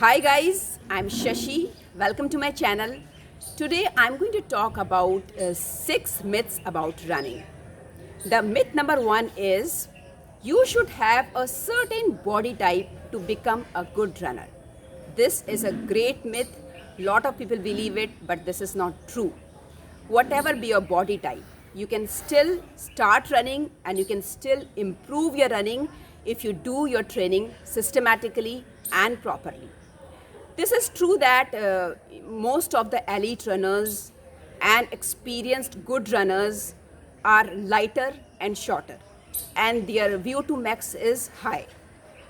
Hi guys, I'm Shashi. Welcome to my channel. Today I'm going to talk about 6 myths about running. The myth number 1 is you should have a certain body type to become a good runner. This is a great myth. Lot of people believe it, but this is not true. Whatever be your body type, you can still start running and you can still improve your running if you do your training systematically and properly. This is true that most of the elite runners and experienced good runners are lighter and shorter, and their VO2 max is high.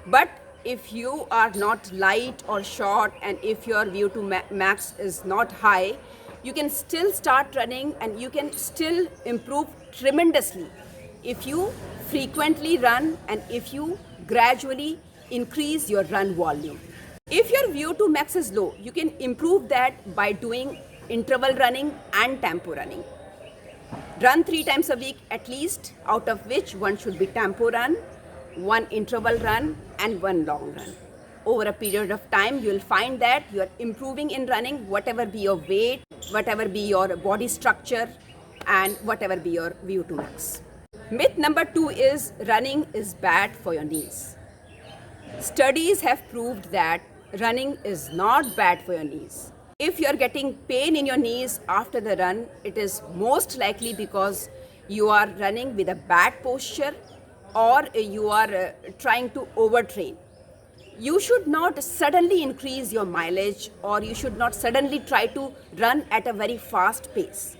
But if you are not light or short, and if your VO2 max is not high, you can still start running and you can still improve tremendously if you frequently run and if you gradually increase your run volume. If your VO2 max is low, you can improve that by doing interval running and tempo running. Run 3 times a week at least, out of which one should be tempo run, one interval run, and one long run. Over a period of time, you will find that you are improving in running, whatever be your weight, whatever be your body structure, and whatever be your VO2 max. Myth number 2 is running is bad for your knees. Studies have proved that running is not bad for your knees. If you are getting pain in your knees after the run, it is most likely because you are running with a bad posture or you are trying to overtrain. You should not suddenly increase your mileage, or you should not suddenly try to run at a very fast pace.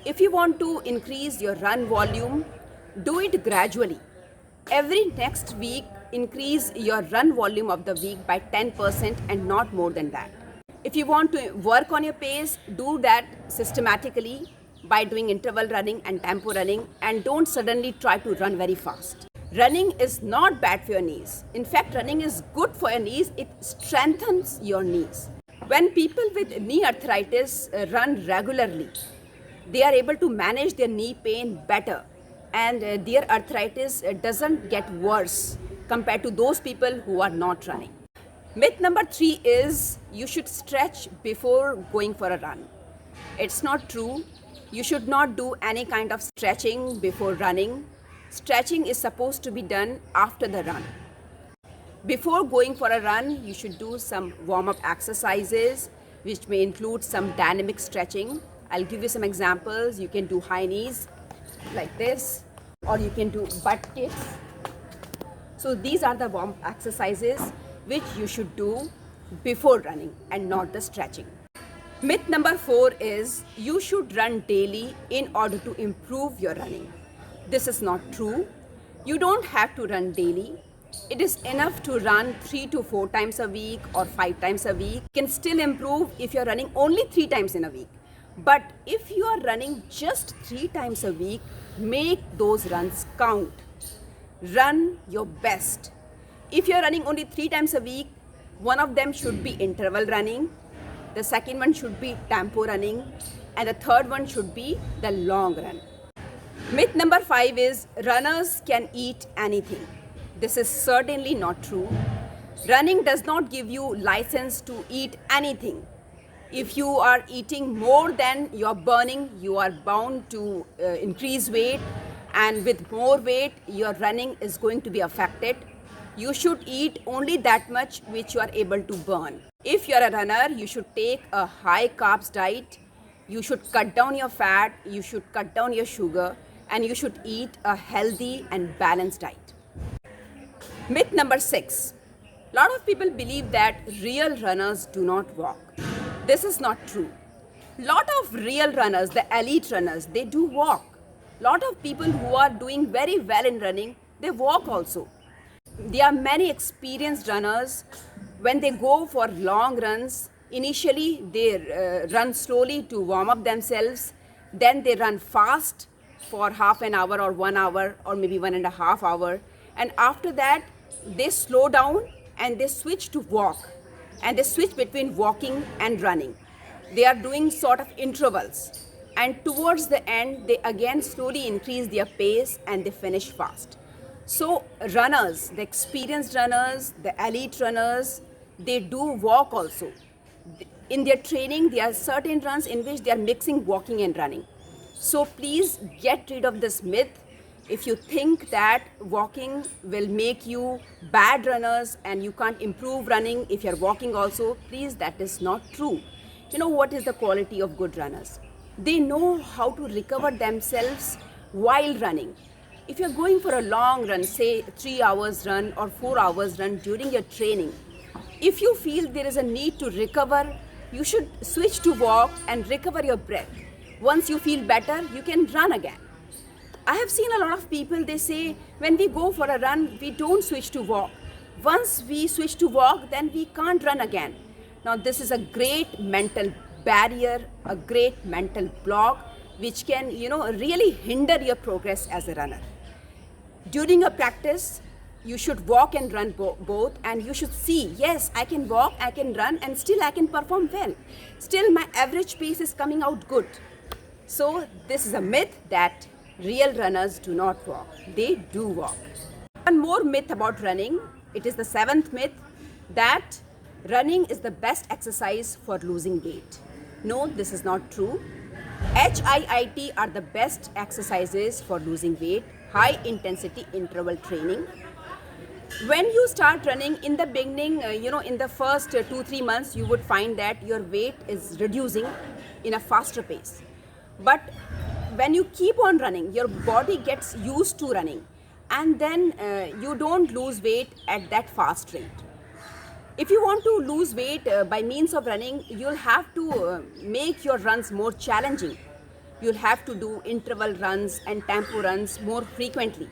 If you want to increase your run volume, do it gradually. Every next week, increase your run volume of the week by 10% and not more than that. If you want to work on your pace, do that systematically by doing interval running and tempo running, and don't suddenly try to run very fast. Running is not bad for your knees. In fact, running is good for your knees. It strengthens your knees. When people with knee arthritis run regularly, they are able to manage their knee pain better, and their arthritis doesn't get worse compared to those people who are not running. Myth number 3 is you should stretch before going for a run. It's not true. You should not do any kind of stretching before running. Stretching is supposed to be done after the run. Before going for a run, you should do some warm-up exercises, which may include some dynamic stretching. I'll give you some examples. You can do high knees like this, or you can do butt kicks. So these are the warm-up exercises which you should do before running and not the stretching. Myth number 4 is you should run daily in order to improve your running. This is not true. You don't have to run daily. It is enough to run 3 to 4 times a week or 5 times a week. You can still improve if you're running only 3 times in a week. But if you are running just 3 times a week, make those runs count. Run your best. If you're running only 3 times a week, one of them should be interval running, the second one should be tempo running, and the third one should be the long run. Myth number 5 is runners can eat anything. This is certainly not true. Running does not give you license to eat anything. If you are eating more than you're burning, you are bound to increase weight, and with more weight, your running is going to be affected. You should eat only that much which you are able to burn. If you're a runner, you should take a high carbs diet. You should cut down your fat, you should cut down your sugar, and you should eat a healthy and balanced diet. Myth number 6. A lot of people believe that real runners do not walk. This is not true. Lot of real runners, the elite runners, they do walk. Lot of people who are doing very well in running, they walk also. There are many experienced runners. When they go for long runs, initially they run slowly to warm up themselves. Then they run fast for half an hour or 1 hour or maybe 1.5 hours. And after that, they slow down and they switch to walk. And they switch between walking and running. They are doing sort of intervals. And towards the end, they again slowly increase their pace and they finish fast. So runners, the experienced runners, the elite runners, they do walk also. In their training, there are certain runs in which they are mixing walking and running. So please get rid of this myth. If you think that walking will make you bad runners and you can't improve running if you're walking also, please, that is not true. You know what is the quality of good runners? They know how to recover themselves while running. If you're going for a long run, say 3 hours run or 4 hours run during your training, if you feel there is a need to recover, you should switch to walk and recover your breath. Once you feel better, you can run again. I have seen a lot of people, they say when we go for a run, we don't switch to walk. Once we switch to walk, then we can't run again. Now this is a great mental barrier, a great mental block, which can, really hinder your progress as a runner. During a practice, you should walk and run both, and you should see, yes, I can walk, I can run, and still I can perform well. Still my average pace is coming out good. So this is a myth that real runners do not walk. They do walk. One more myth about running. It is the 7th myth, that running is the best exercise for losing weight. No, this is not true. HIIT are the best exercises for losing weight, high intensity interval training. When you start running in the beginning, in the first 2-3 months, you would find that your weight is reducing in a faster pace. But when you keep on running, your body gets used to running, and then you don't lose weight at that fast rate. If you want to lose weight by means of running, you'll have to make your runs more challenging. You'll have to do interval runs and tempo runs more frequently.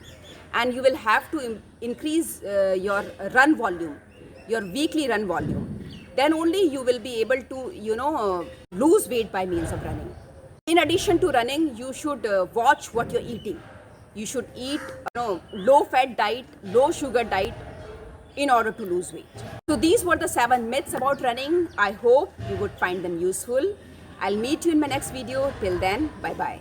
And you will have to increase your run volume, your weekly run volume. Then only you will be able to, lose weight by means of running. In addition to running, you should watch what you're eating. You should eat low-fat diet, low-sugar diet in order to lose weight. So these were the 7 myths about running. I hope you would find them useful. I'll meet you in my next video. Till then, bye-bye.